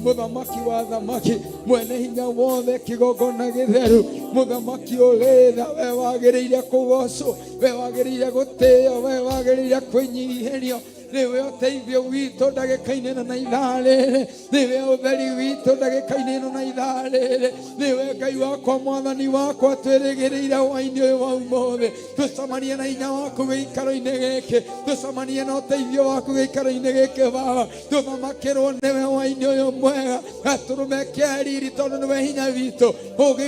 Muthamaki wa thamaki mwene hinya wothe kigongona githeru muthamaki uritha we wagiriire kugocwo we wagiriire gutio we wagiriire kwinyihirio niwe uteithio witũ ndagĩka-inĩ na ithaa rĩrĩ niwe ũtheri witũ ndagĩka-inĩ ĩno na ithaa rĩrĩ niwe Ngai wakwa mwathani wakwa twĩrĩgĩrĩire hwaĩ-inĩ ũyũ wa ũmũthĩ tũcemanie na hinya waku gĩikaro-inĩ gĩkĩ tũcemanie na ũteithio waku gĩikaro-inĩ gĩkĩ Baba tũthamakĩrwo nĩwe hwaĩ-inĩ ũyũ mwega gatũrũme kĩariri tondũ nĩwe hinya witũ ũgĩ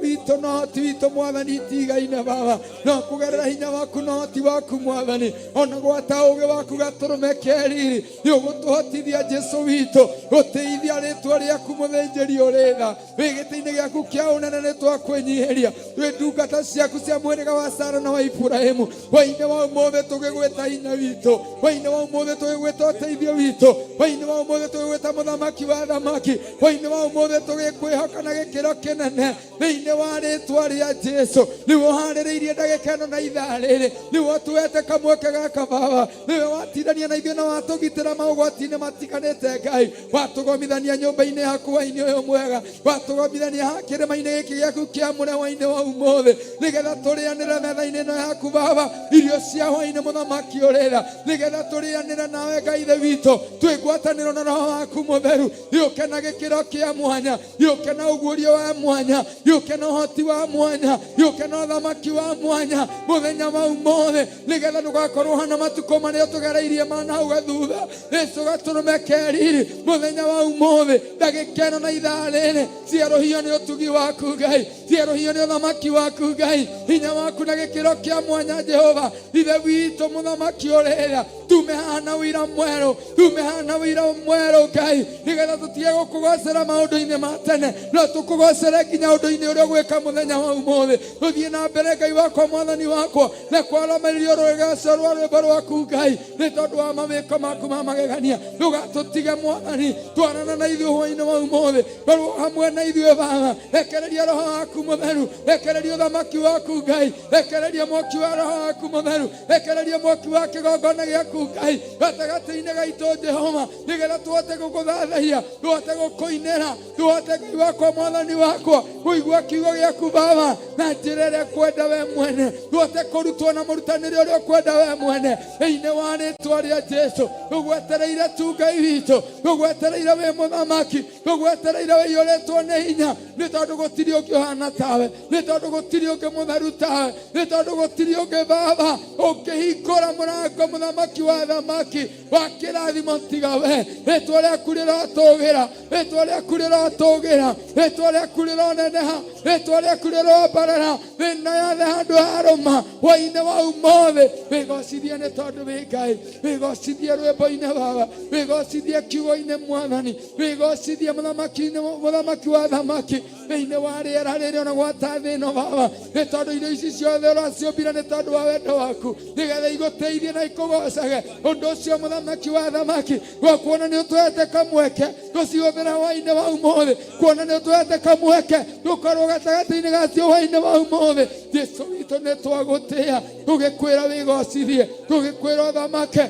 witũ na ũhoti witũ mwathani itigaine Baba no kũgerera hinya waku na ũhoti waku mwathani ona gwata ũgĩ waku gatũrũme kĩariri nĩ ũgũtũhotithia Jesũ witũ gũteithia rĩtwa rĩaku mũthĩnjĩri ũrĩ tha wĩ gĩtĩ-inĩ gĩaku kĩa ũnene nĩ twakwĩnyihĩria twĩ ndungata ciaku cia mũhĩrĩga wa Sara na wa Iburahĩmu hwaĩ-inĩ wa ũmũthĩ tũgĩgwĩta hinya witũ hwaĩ-inĩ wa ũmũthĩ tũgĩgwĩta ũteithio witũ hwaĩ-inĩ wa ũmũthĩ tũgĩgwĩta mũthamaki wa thamaki hwaĩ-inĩ wa ũmũthĩ tũgĩkwĩhoka na gĩkĩro kĩnene thĩinĩ wa rĩtwa rĩa Jesũ nĩwe ũharĩrĩirie ndagĩka ĩno na ithaa rĩrĩ nĩwe ũtũhete kamweke gaka Baba nĩwe watindania na ithuĩ na watũgitĩra maũgwati-inĩ matiganĩte Ngai watũgomithania nyũmba-inĩ yaku hwaĩ-inĩ ũyũ mwega watũgomithania kĩrĩma-inĩ gĩkĩ gĩaku kĩamũre hwaĩ-inĩ wa ũmũthĩ nĩgetha tũrĩanĩre metha-inĩ ĩno yaku Baba irio cia hwaĩ-inĩ mũthamaki ũrĩ tha nĩgetha tũrĩanĩre nawe Ngai ithe witũ twĩ ngwatanĩro na roho waku mũtheru gĩũke na gĩkĩro kĩa mwanya gĩũke na ũguũrio wa mwanya gĩũke na ũhoti wa mwanya gĩũke na ũthamaki wa mwanya mũthenya wa ũmũthĩ nĩgetha ndũgakorwo hana matukũ marĩa tũgereirie ma nahau gathutha Jesũ gatũrũme kĩariri mũthenya wa ũmũthĩ ndagĩka ĩno na ithaa rĩrĩ cierũhio nĩ ũtugi waku Ngai cierũhio nĩ ũthamaki waku Ngai hinya waku na gĩkĩro kĩa mwanya Jehova ithe witũ mũthamaki ũrĩ tha tume hana ũira mwerũ tume hana ũira mwerũ Ngai nĩgetha tũtige gũkũgocera maũndũ-inĩ ma tene no tũkũgocere nginya ũndũ-inĩ ũrĩa ũgwĩka mũthenya wa ũmũthĩ tũthiĩ na mbere Ngai wakwa mwathani wakwa na kwaranĩrio rwĩgaco rwa rwĩmbo rwaku Ngai nĩ tondũ wa mawĩko maku ma magegania ndũgatũtige mwathani twarana na ithuĩ hwaĩ-inĩ wa ũmũthĩ korwo hamwe na ithuĩ Baba rekereria roho waku mũtheru rekereria ũthamaki waku Ngai rekereria mwaki wa roho waku mũtheru rekereria mwaki wa kĩgongona gĩaku Ngai gatagatĩ-inĩ gaitũ Jehova nĩgetha tũhote gũgũthathaiya tũhote gũkũinĩra tũhote Ngai wakwa mwathani wakwa kũigua kiugo gĩaku Baba na njĩra ĩrĩa kwenda we mwene tũhote kũrutwo na mũrutanĩre ũrĩa ũkwenda we mwene thĩinĩ wa rĩtwa rĩa Jesũ tũgwetereire tu Ngai witũ tũgwetereire wĩ mũthamaki tũgwetereire wĩiyũrĩtwo nĩ hinya nĩ tondũ gũtirĩ ũngĩ ũhana tawe nĩ tondũ gũtirĩ ũngĩ mũtheru tawe nĩ tondũ gũtirĩ ũngĩ Baba ũngĩhingũra mũrango mũthamaki wa thamaki wa kĩrathimo tiga we rĩtwa rĩaku rĩrotũgĩra rĩtwa rĩaku rĩrotũgĩra rĩtwa rĩaku rĩroneneha rĩtwa rĩaku rĩrombarara thĩna yothe handũ harũma hwaĩ-inĩ wa ũmũthĩ wĩgocithie nĩ tondũ wĩ Ngai wĩgocithie rwĩmbo-inĩ Baba wĩgocithie kiugo-inĩ mwathani wĩgocithie mũthamaki wa thamaki thĩinĩ wa rĩera rĩrĩ ona gwata thĩ ĩno Baba, nĩ tondũ indo ici ciothe ũraciũmbire nĩ tondũ wa wendo waku, nĩgetha igũteithie na ikũgocage. Ũndũ ũcio mũthamaki wa thamaki, gwa kuona nĩ ũtũhete kamweke gũcihũthĩra hwaĩ-inĩ wa ũmũthĩ, kuona nĩ ũtũhete kamweke gũkorwo gatagatĩ-inĩ gacio hwaĩ-inĩ wa ũmũthĩ. Jesũ witũ nĩ twagũtĩĩa, tũgĩkwĩra wĩgocithie, tũgĩkwĩra ũthamake,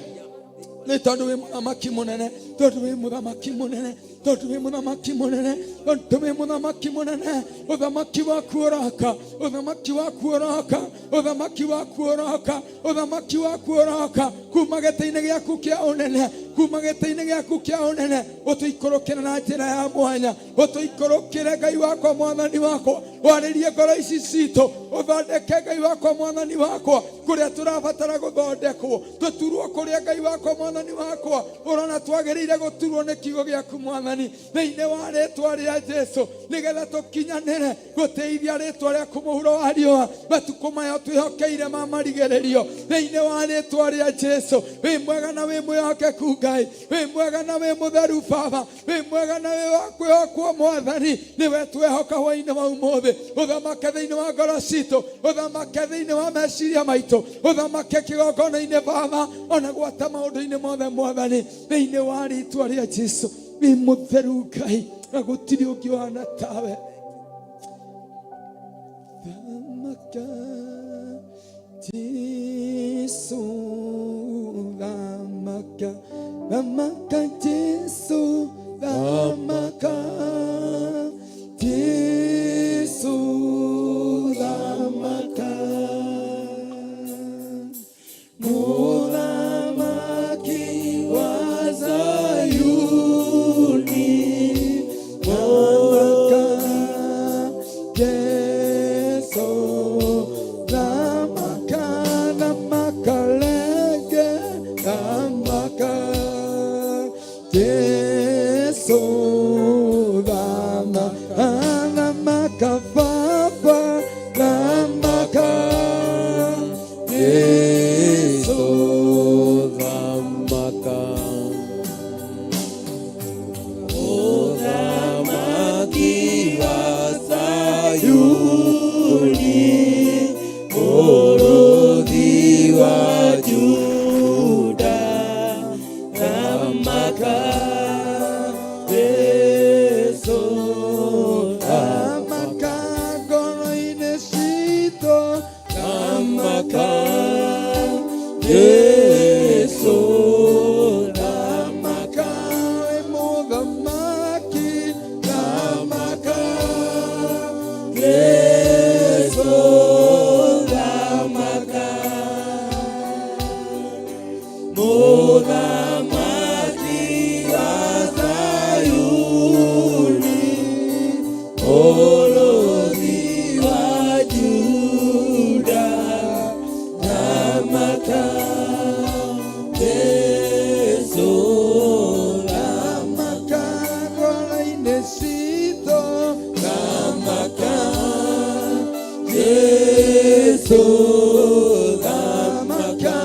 nĩ tondũ wĩ mũthamaki mũnene, tondũ wĩ mũthamaki mũnene, tondũ wĩ mũthamaki mũnene, tondũ wĩ mũthamaki mũnene. Ũthamaki waku ũroka, ũthamaki waku ũroka, ũthamaki waku ũroka, ũthamaki waku ũroka kuma gĩtĩ-inĩ gĩaku kĩa ũnene, kuma gĩtĩ-inĩ gĩaku kĩa ũnene, ũtũikũrũkĩre na njĩra ya mwanya, ũtũikũrũkĩre Ngai wakwa, Mwathani wakwa, warĩrie ngoro ici citũ, ũthondeke Ngai wakwa, Mwathani wakwa, kũrĩa tũrabatara gũthondekwo, tũturwo kũrĩa Ngai wakwa, Mwathani wakwa, ũrona twagĩrĩire gũturwo nĩ kiugo gĩaku Mwathani, thĩinĩ wa rĩtwa rĩa Jesũ, nĩgetha tũkinyanĩre gũteithia rĩtwa rĩaku mũhuro wa riũa, matukũ maya twĩhokeire ma marigĩrĩrio, thĩinĩ wa rĩtwa rĩa Jesũ. Wĩ mwega na wĩ mwĩhokeku Ngai, wĩ mwega na wĩ mũtheru Baba, wĩ mwega na wĩ wa kwĩhokwo Mwathani, nĩwe twĩhoka hwaĩ-inĩ wa ũmũthĩ. Ũthamake thĩinĩ wa ngoro citũ, ũthamake thĩinĩ wa meciria maitũ, ũthamake kĩgongona-inĩ Baba, ona gwata maũndũ-inĩ mothe Mwathani, thĩinĩ wa rĩtwa rĩa Jesũ. Wĩ mũtheru Ngai, na gũtirĩ ũngĩ ũhana tawe. Thamaka Jesũ, thamaka, thamaka Jesũ, thamaka Jesũ, thamaka. Mũthamaki wa Zayuni, thamaka Jesũ, thamaka, thamaka lege, thamaka Jesũ, thamaka, thamaka Baba, thamaka Jesũ, thamaka. Mũthamaki wa Zayuni, mũrũthi wa Juda, thamaka Jesũ, thamaka ngoro-inĩ citũ, thamaka Jesũ, thamaka wĩ mũthamaki, thamaka Jesũ, thamaka. Mũthamaki wa Zayuni, mũrũthi wa Juda, thamaka Jesũ, thamaka ngoro-inĩ citũ, thamaka Jesũ, thamaka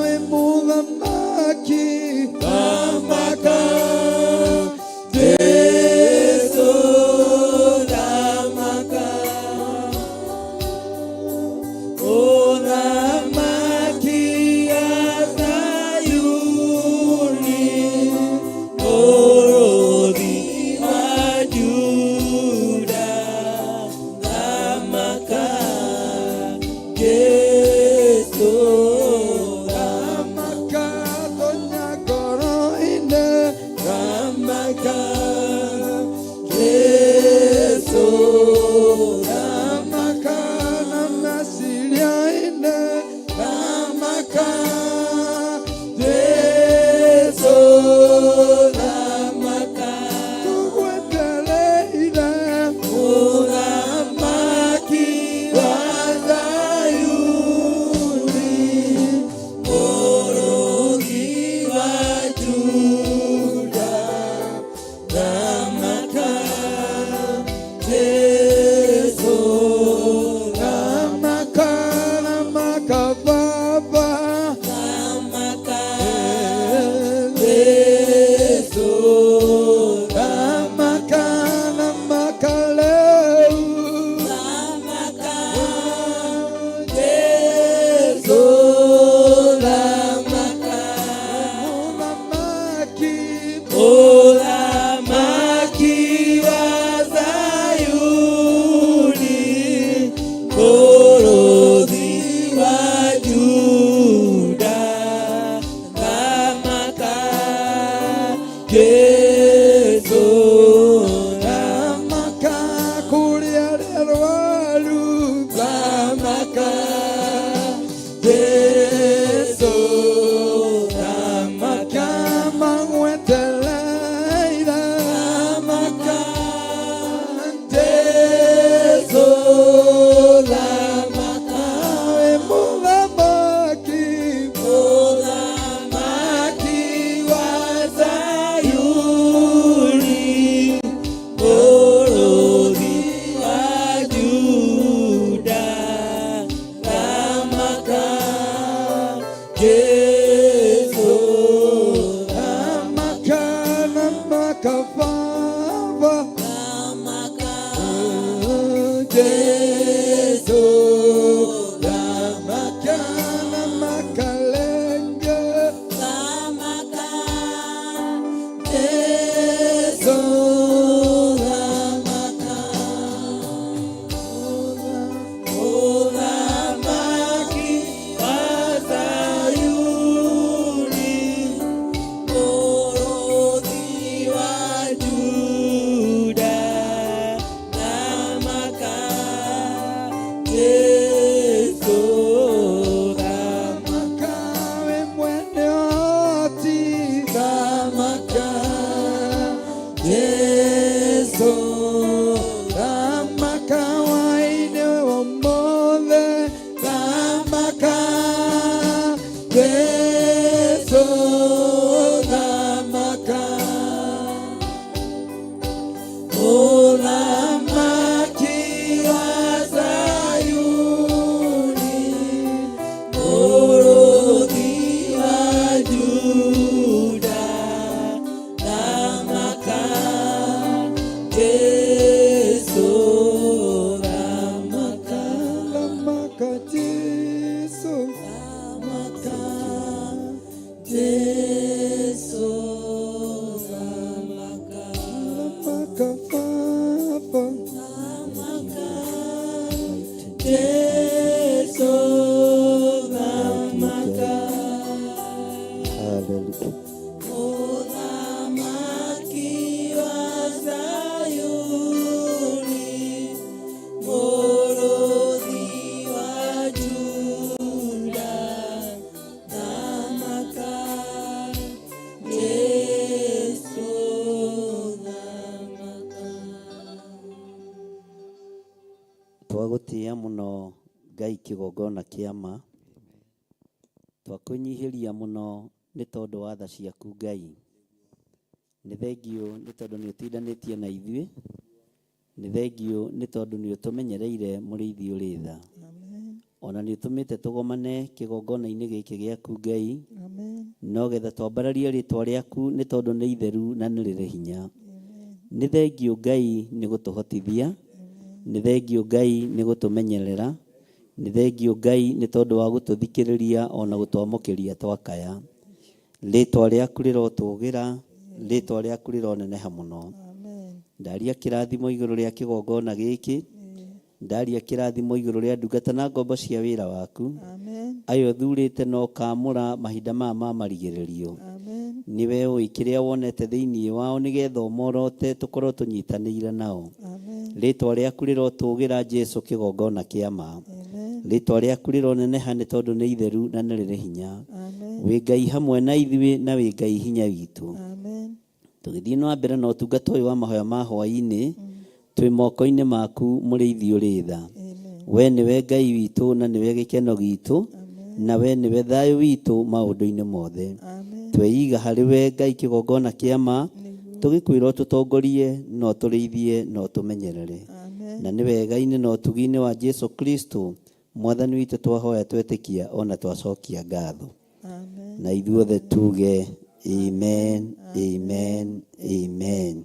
wĩ mũthamaki, thamaka Jesũ, thamaka. Mũthamaki wa Zayuni, mũrũthi wa Juda, thamaka Jesũ. Jesu thamaka. Hallelujah. Uthamaki wa Sayuni, Mũrũthi wa Juda, thamaka. Jesu thamaka. Twagutia muno Ngai kigongona kiama, twakunyihiria muno ni tondu wa tha ciaku Ngai. Ni thengio ni tondu ni utindanitie na ithuĩ, ni thengio ni tondu ni utumenyereire mũrĩithi ũrĩ tha. Ona ni utumite tugomane kigongona-inĩ gĩkĩ gĩaku Ngai, no getha twambararie rĩtwa rĩaku ni tondu ni itheru na nĩ rĩrĩ hinya. Ni thengio Ngai ni gũtũhotithia, ni thengio Ngai ni gũtũmenyerera, ni thengio Ngai ni tondu wa gũtũthikĩrĩria ona gũtwamũkĩria twakaya. Rĩtwa rĩaku rĩrotũgĩra, rĩtwa rĩaku rĩroneneha mũno. Ndaria kĩrathimo igũrũ rĩa kĩgongona gĩkĩ, ndaria kĩrathimo igũrũ rĩa ndungata na ngombo cia wĩra waku, ayo thurĩte no kamũra mahinda maya ma marigĩrĩrio. Niwe ũĩ kĩrĩa wonete thĩinĩ wao nĩgetha ũmorote tũkorwo tũnyitanĩire nao. Rĩtwa rĩaku rĩrotũgĩra Jesu kĩgongona kĩa ma. Rĩtwa rĩaku rĩroneneha nĩ tondũ nĩ itheru na nĩ rĩrĩ hinya. Wĩ Ngai hamwe na ithuĩ na wĩ Ngai hinya witũ. Tũgĩthiĩ na mbere na ũtungata ũyũ wa mahoya ma hwaĩ-inĩ, twĩ moko-inĩ maku mũrĩithi ũrĩ tha. We nĩwe Ngai witũ na nĩwe gĩkeno gitũ, na we nĩwe thayũ witũ maũndũ-inĩ mothe. Tweiga harĩ we Ngai kĩgongona kĩa ma, tũgĩkwĩra ũtũtongorie na ũtũrĩithie na ũtũmenyerere. Na nĩ wega-inĩ na ũtugi-inĩ wa Jesu Kristo mwathani witũ twahoya twetĩkia ona twacokia ngatho. Na ithuothe tuge amen, amen, amen.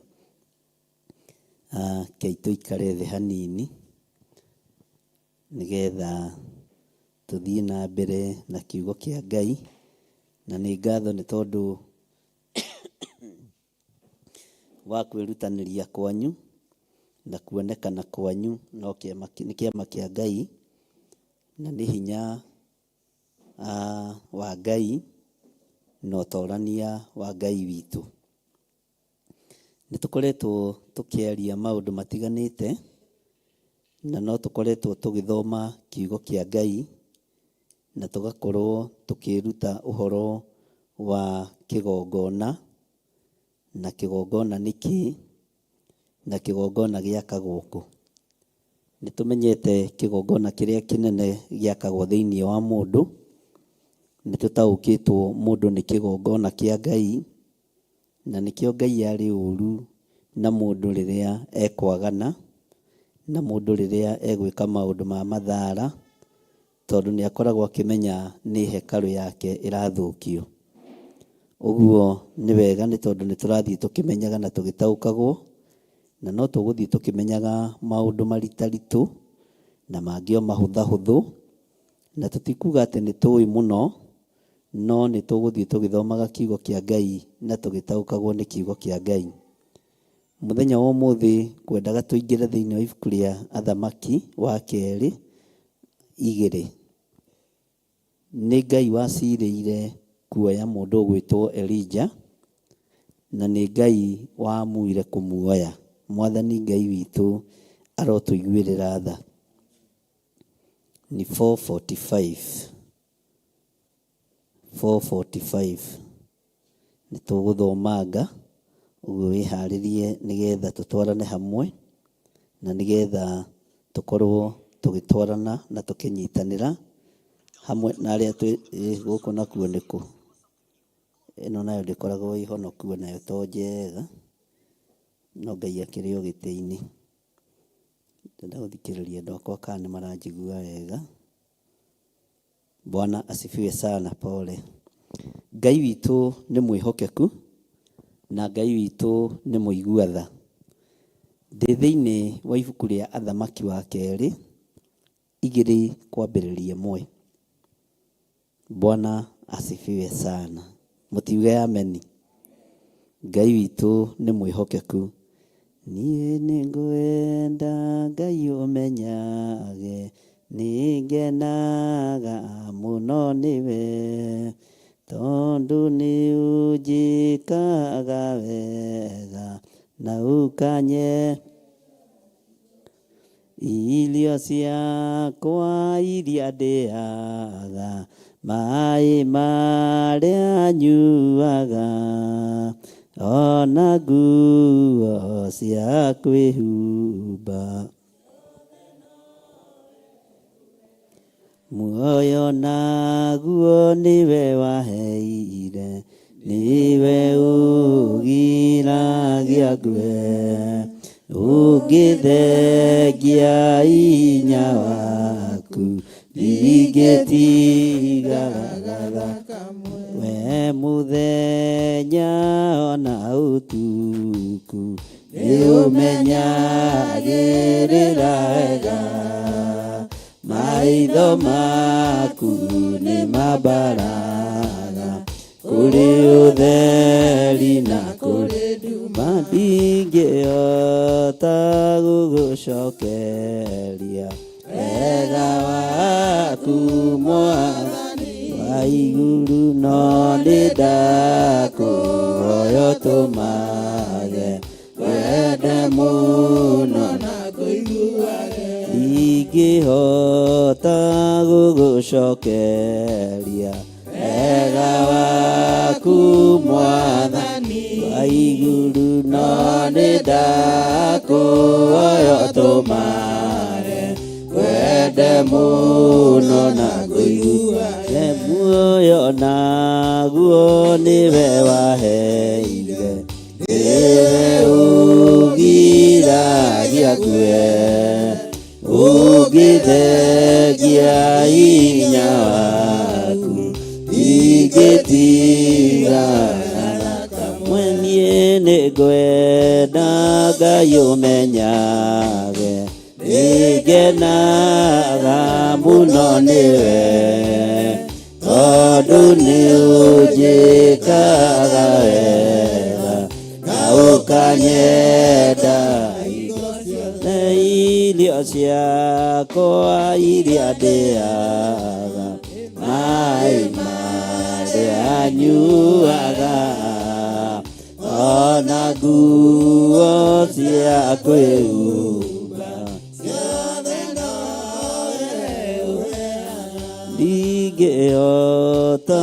Kei tũikare thĩ hanini nĩgetha tũthiĩ na mbere na kiugo kĩa Ngai. Na nĩ ngatho nĩ tondũ wa kwĩrutanĩria kwanyu na kuonekana kwanyu no nĩ kĩama kĩa Ngai na nĩ hinya wa Ngai na ũtorania wa Ngai witũ. Nĩ tũkoretwo tũkĩaria maũndũ matiganĩte na no tũkoretwo tũgĩthoma kiugo kĩa Ngai na tũgakorwo tũkĩruta ũhoro wa kĩgongona na kĩgongona nĩkĩ na kĩgongona gĩakagwo kũ. Nĩ tũmenyete kĩgongona kĩrĩa kĩnene gĩakagwo thĩinĩ wa mũndũ. Nĩ tũtaũkĩtwo mũndũ nĩ kĩgongona kĩa Ngai, na nĩkĩo Ngai arĩ ũru na mũndũ rĩrĩa ekwagana na mũndũ rĩrĩa egwĩka maũndũ ma mathaara, tondũ nĩ akoragwo akĩmenya nĩ hekarũ yake ĩrathũkio. Ũguo nĩ wega nĩ tondũ nĩ tũrathiĩ tũkĩmenyaga na tũgĩtaũkagwo, na no tũgũthiĩ tũkĩmenyaga maũndũ maritaritũ na mangĩ o mahũthahũthũ, na tũtikuga atĩ nĩ tũĩ mũno, no nĩ tũgũthiĩ tũgĩthomaga kiugo kĩa Ngai na tũgĩtaũkagwo nĩ kiugo kĩa Ngai. Mũthenya wa ũmũthĩ kwendaga tũingĩre thĩinĩ wa ibuku rĩa Athamaki wa kerĩ 2. Nĩ Ngai wacirĩire kuoya mũndũ ũgwĩtwo Elija, na nĩ Ngai wamuire kũmuoya. Mwathani Ngai witũ arotũiguĩrĩra tha. Nĩ 4:45 nĩ tũgũthomanga, ũguo wĩharĩrie nĩgetha tũtwarane hamwe na nĩgetha tũkorwo tũgĩtwarana na tũkĩnyitanĩra hamwe na arĩa gũkũ nakuo nĩkũ. Ĩno nayo ndĩkoragwo ĩhonoku nayo to njega, no Ngai akĩrĩ o gĩtĩ-inĩ. Ndenda gũthikĩrĩria andũ akwa kana nĩ maranjigua wega. Bwana asifiwe sana. Pole. Ngai witũ nĩ mwĩhokeku na Ngai witũ nĩ mũigua tha. Ndĩ thĩinĩ wa ibuku rĩa Athamaki wa kerĩ 2:1. Bwana asifiwe sana. Mũtiuge ameni. Ngai witũ nĩ mwĩhokeku. Niĩ nĩ ngwenda Ngai ũmenyage ningenaga mũno nĩwe tondũ nĩ ũnjĩkaga wega na ũkanye irio ciakwa iria ndĩaga maĩ marĩa nyuaga ona nguo cia kwĩhumba muoyo naguo nĩwe waheire niwe ũgiragia ngue ũngĩthengia hinya waku ndingĩtigaga we mũthenya ona ũtukũ nĩũmenyagĩrĩra wega maitho maku nĩ mambaraga kũrĩ ũtheri na kũrĩ nduma ndingĩhota gũgũcokeria wega waku Mwathani wa igũrũ no nĩndakũhoya ũtũmage wende mũno na kũiguage ndingĩhota gũgũcokeria wega waku Mwathani wa igũrũ no nĩndakũhoya ũtũmage wende mũno na kũiguage muoyo naguo nĩwe waheire nĩwe ũgiragia ngue ũngĩthengia hinya waku ndingĩtigana kamwe niĩ nĩngwenda Ngai ũmenyage nĩngenaga mũno nĩwe tondũ nĩ ũnjĩkaga wega na ũkanyenda irio ciakwa iria ndĩaga maĩ marĩa nyuaga ona nguo cia kwĩhumba ndingĩhota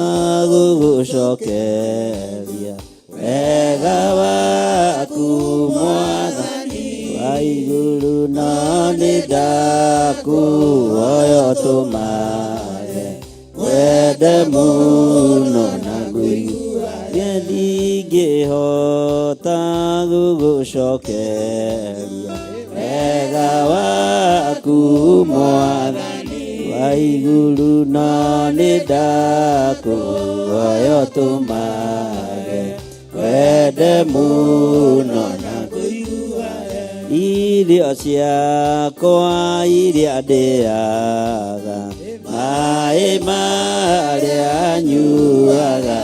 gũgũcokeria wega waku Mwathani wa igũrũ no nĩndakũhoya ũtũmage wende mũno na kũiguage ndingĩhota gũgũcokeria wega waku Mwathani wa igũrũ no nĩndakũhoya ũtũmage wende mũno na kũiguage irio ciakwa iria ndĩaga maĩ marĩa nyuaga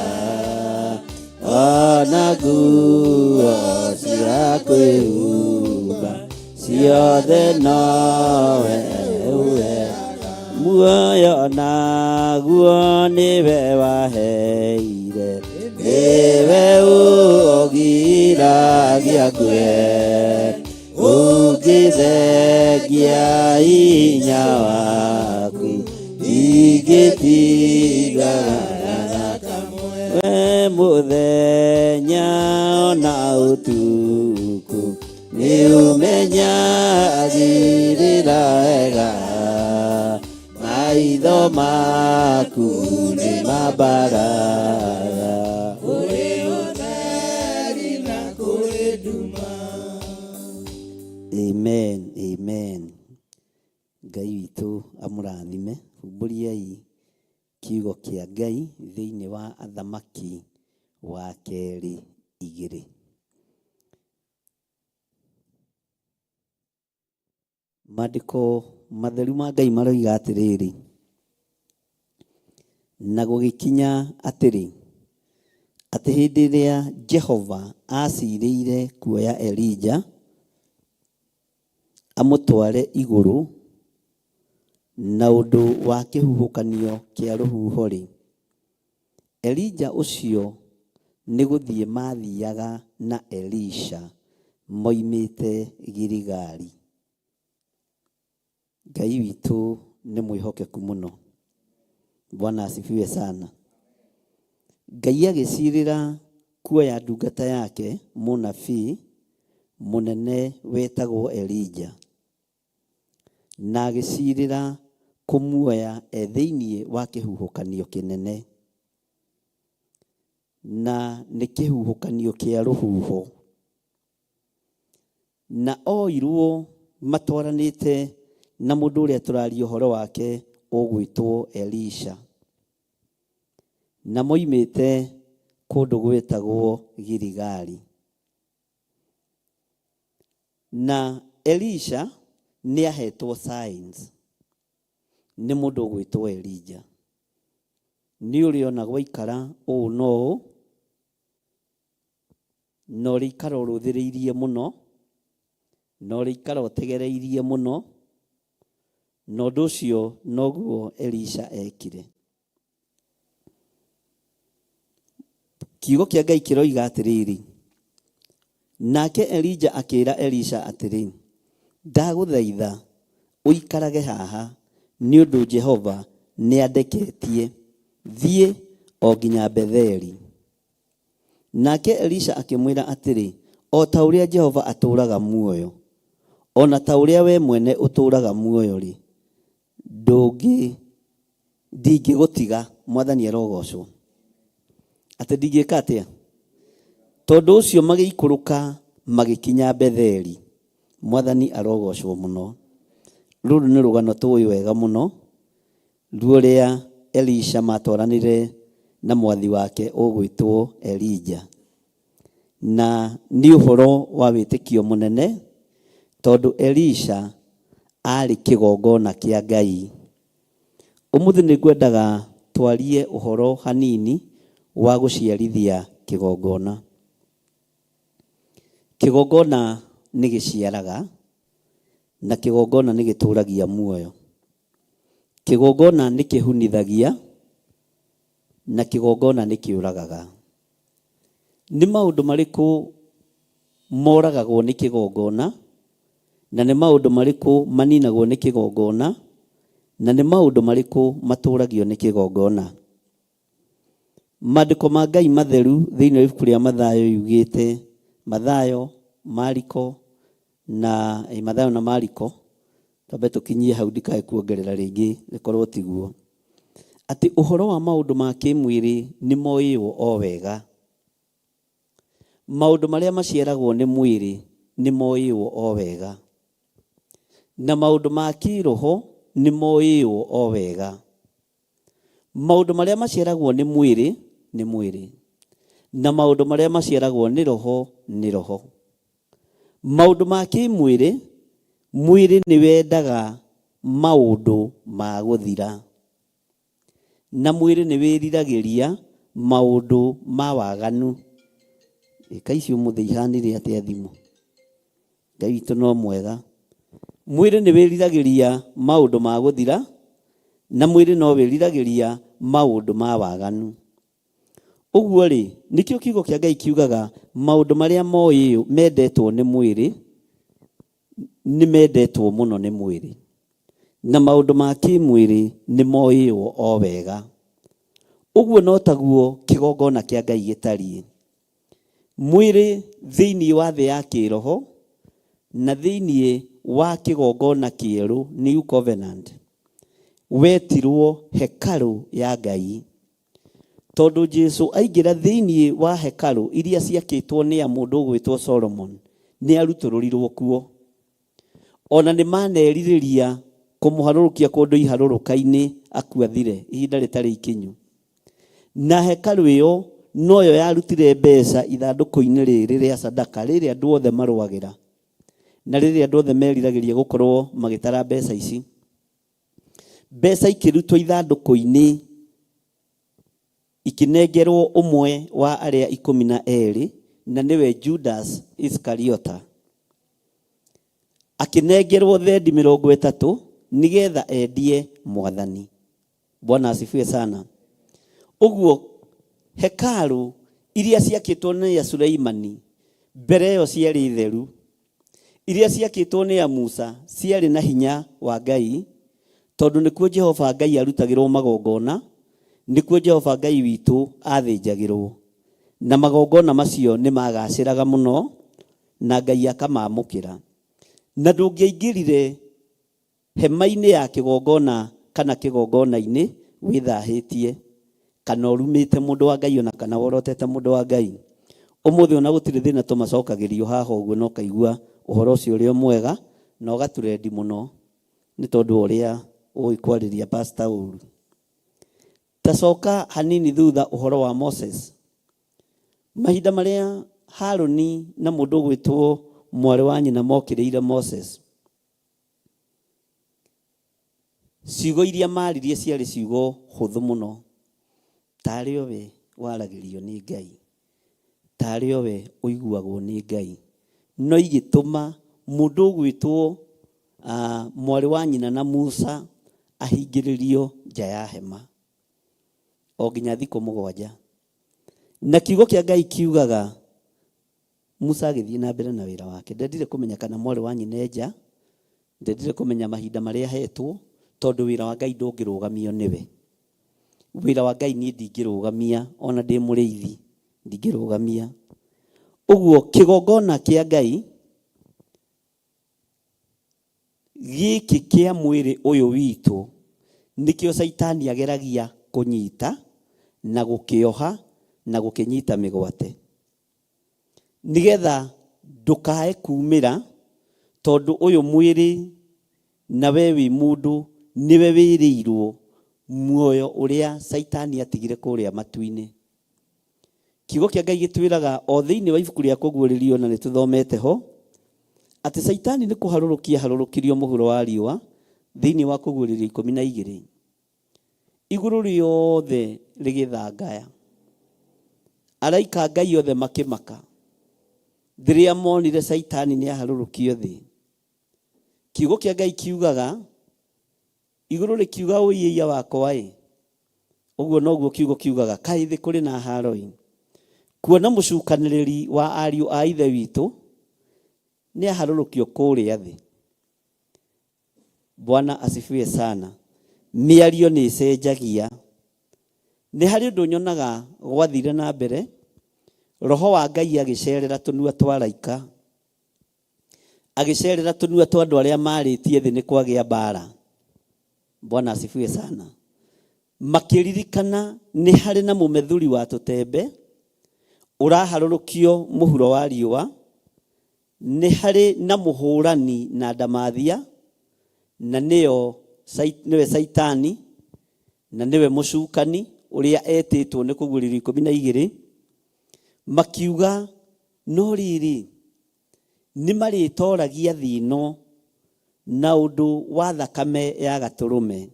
ona nguo cia kwĩhumba ciothe nowe muoyo naguo nĩwe waheire nĩwe ũgiragia ngue ũngĩthengia hinya waku ndingĩtigana kamwe we mũthenya ona ũtukũ nĩũmenyagĩrĩra wega maitho maku nĩ mambaraga kũrĩ ũtheri na kũrĩ nduma. Amen, amen. Ngai witũ amũrathime. Humbũriai kiugo kĩa Ngai thĩinĩ wa Athamaki wa kerĩ 2. Maandĩko matheru ma Ngai maroiga atĩrĩrĩ, na gũgĩkinya atĩrĩ, atĩ hĩndĩ ĩrĩa Jehova acirĩire kuoya Elija amũtware igũrũ, na ũndũ wa kĩhuhũkanio kĩa rũhuho rĩ, Elija ũcio nĩ gũthiĩ mathiaga na Elisha moimĩte Gilgali. Ngai witũ nĩ mwĩhokeku mũno. Bwana asifiwe sana. Ngai agĩcirĩra kuoya ndungata yake mũnabii mũnene wetagwo Elija, na agĩcirĩra kũmuoya thĩinĩ wa kĩhuhũkanio kĩnene, na nĩ kĩhuhũkanio kĩa rũhuho, na oirwo matwaranĩte na mũndũ ũrĩa tũraria ũhoro wake ũgwĩtwo Elisha, na moimĩte kũndũ gwĩtagwo Gilgali. Na Elisha nĩ ahetwo signs nĩ mũndũ ũgwĩtwo Elija. Nĩ ũrĩ ona gwaikara ũũ no ũũ, na ũrĩ ikara ũrũthĩrĩirie mũno, na ũrĩ ikara ũtegereirie mũno, na ũndũ ũcio noguo Elisha ekire. Kiugo kĩa Ngai kĩroiga atĩrĩrĩ, nake Elija akĩĩra Elisha atĩrĩ, ndagũthaitha ũikarage haha nĩ ũndũ Jehova nĩ andeketie, thiĩ o nginya Betheli. Nake Elisha akĩmwĩra atĩrĩ, o ta ũrĩa Jehova atũũraga muoyo, ona ta ũrĩa we mwene ũtũũraga muoyo rĩ, ndingĩgũtiga. Mwathani arogocwo. Atĩ ndingĩka atĩa? Tondũ ũcio magĩikũrũka magĩkinya Betheli. Mwathani arogocwo mũno. Rũrũ nĩ rũgano tũĩ wega mũno, rũrĩa Elisha matwaranire na mwathi wake ũgwĩtwo Elija. Na nĩ ũhoro wa wĩtĩkio mũnene, tondũ Elisha arĩ kĩgongona kĩa Ngai. Ũmũthĩ nĩ ngwendaga twarie ũhoro hanini wa gũciarithia kĩgongona. Kĩgongona nĩ gĩciaraga, na kĩgongona nĩ gĩtũũragia muoyo. Kĩgongona nĩ kĩhunithagia, na kĩgongona nĩ kĩũragaga. Nĩ maũndũ marĩkũ moragagwo nĩ kĩgongona, na nĩ maũndũ marĩkũ maninagwo nĩ kĩgongona, na nĩ maũndũ marĩkũ matũũragio nĩ kĩgongona? Maandĩko ma Ngai matheru thĩinĩ wa ibuku rĩa Mathayo yugĩte, Mathayo, Mariko na Mariko, twambe tũkinyie hau ndikae kuongerera rĩngĩ rĩkorwo tiguo, atĩ ũhoro wa maũndũ ma kĩmwĩrĩ nĩ moĩo o wega. Maũndũ marĩa maciaragwo nĩ mwĩrĩ nĩ moĩo o wega, na maũndũ ma kĩroho nĩ moĩo o wega. Maũndũ marĩa maciaragwo nĩ mwĩrĩ nĩ mwĩrĩ, na maũndũ marĩa maciaragwo nĩ roho nĩ roho. Maũndũ ma kĩmwĩrĩ, mwĩrĩ nĩ wendaga maũndũ ma gũthira, na mwĩrĩ nĩ wĩriragĩria maũndũ ma waganu. Kaici ũmũthĩ ihanire atĩa thimũ? Ngai witũ no mwega. Mwĩrĩ nĩ wĩriragĩria maũndũ ma gũthira, na mwĩrĩ no wĩriragĩria maũndũ ma waganu. Ũguo rĩ, nĩkĩo kiugo kĩa Ngai kiugaga maũndũ marĩa moĩo mendetwo nĩ mwĩrĩ nĩ mendetwo mũno nĩ mwĩrĩ, na maũndũ ma kĩmwĩrĩ nĩ moĩo o wega. Ũguo no taguo kĩgongona kĩa Ngai gĩtariĩ. Mwĩrĩ thĩinĩ wa thĩ ya kĩroho na thĩinĩ wa kĩgongona kĩerũ, New Covenant, wetirwo hekarũ ya Ngai. Tondũ Jesũ aingĩra thĩinĩ wa hekarũ iria ciakĩtwo nĩ mũndũ ũgwĩtwo Solomon, nĩ arutũrũrirwo kuo. Ona nĩ manerirĩria kũmũharũrũkia kũndũ iharũrũka-inĩ akuathire ihinda rĩtarĩ ikinyu. Na hekarũ ĩyo noyo yarutire mbeca ithandũkũ-inĩ rĩrĩ rĩa sadaka, rĩrĩa andũ othe marũagĩra, na rĩrĩa andũ othe meriragĩria gũkorwo magĩtara mbeca ici. Mbeca ikĩrutwo ithandũkũ-inĩ, ikinengerwo ũmwe wa arĩa 12, na nĩwe Judas Iskariota. Akinengerwo thendi 30, nigetha endie mwathani. Bwana asifiwe sana. Uguo hekalu iria ciakĩtwo nĩ ya Suleimani mbere ĩyo ciarĩ theru, iria ciakĩtwo nĩ ya Musa ciarĩ na hinya wa Ngai, tondũ nĩkuo Jehova Ngai arutagĩrwo magongona, nĩkuo Jehova Ngai witũ athĩnjagĩrwo, na magongona macio nĩ magacĩraga mũno na Ngai akamamũkĩra. Na ndũngĩaingĩrire hema-inĩ ya kĩgongona kana kĩgongona-inĩ wĩthahĩtie, kana ũrumĩte mũndũ wa Ngai ona kana worotete mũndũ wa Ngai. Ũmũthĩ ona gũtirĩ thĩna tũmacokagĩrio haha ũguo na ũkaigua ũhoro ũcio ũrĩa mwega na ũgatũrendi mũno nĩ tondũ ũrĩa ũĩ kwarĩria pastor ũru. Tacoka hanini thutha ũhoro wa Moses. Mahinda marĩa Harũni na mũndũ ũgwĩtwo mwarĩ wa nyina mokĩrĩire Moses, ciugo iria maririe ciarĩ ciugo hũthũ mũno. Tarĩ we waragĩrio nĩ Ngai, tarĩ we ũiguagwo nĩ Ngai, no igĩtũma mũndũ ũgwĩtwo mwarĩ wa nyina na Musa ahingĩrĩrio nja ya hema o nginya thikũ 7. Na kiugo kĩa Ngai kiugaga Musa agĩthiĩ na mbere na wĩra wake. Ndendire kũmenya kana mwarĩ wa nyina nja, ndendire kũmenya mahinda marĩa hetwo, tondũ wĩra wa Ngai ndũngĩrũgamio nĩwe. Wĩra wa Ngai niĩ ndingĩrũgamia, ona ndĩ mũrĩithi ndingĩrũgamia. Ũguo kĩgongona kĩa Ngai gĩkĩ kĩa mwĩrĩ ũyũ witũ nĩkĩo Saitani ageragia kũnyita na gũkĩoha na gũkĩnyita mĩgwate, nigetha ndũkae kumĩra, tondũ ũyũ mwĩrĩ na we wĩ mũndũ niwe wĩrĩirwo muoyo ũrĩa Saitani atigire kũrĩa matu-inĩ. Kiugo kĩa Ngai gĩtwĩraga o thĩinĩ wa ibuku rĩa kũguũrĩrio, na nĩtũthomete ho atĩ Saitani nĩ kũharũrũkia harũrũkirio mũhuro wa riũa thĩinĩ wa kũguũrĩrio 12. Igũrũ rĩothe rĩgĩthangaya, araika Ngai othe makĩmaka rĩrĩa monire Saitani nĩ aharũrũkio thĩ. Kiugo kĩa Ngai kiugaga, igũrũ rĩkiuga ũiyia wakwa ũguo noguo kiugo kiugaga kaĩ thĩ kũrĩ na haro-ĩ, kuona mũcukanĩrĩri wa ariũ a ithe witũ nĩ aharũrũkio kũrĩa thĩ. Bwana asifiwe sana. Mĩario nĩ ĩcenjagia. Nĩ harĩ ũndũ nyonaga gwathire na mbere, roho wa Ngai agĩcerera tũnua twa araika, agĩcerera tũnua twa andũ arĩa marĩtie thĩ nĩ kwagĩa mbara. Bwana asifiwe sana. Makĩririkana nĩ harĩ na mũmethuri wa tũtembe ũraharũrũkio mũhuro wa riũa, nĩ harĩ na mũhũrani na ndamathia, na nĩwe Saitani, na nĩwe mũcukani ũrĩa etĩtwo nĩ kũguũrĩrio 12. Makiuga no rĩrĩ nĩ marĩtoragia thĩ ĩno na ũndũ wa thakame ya gatũrũme,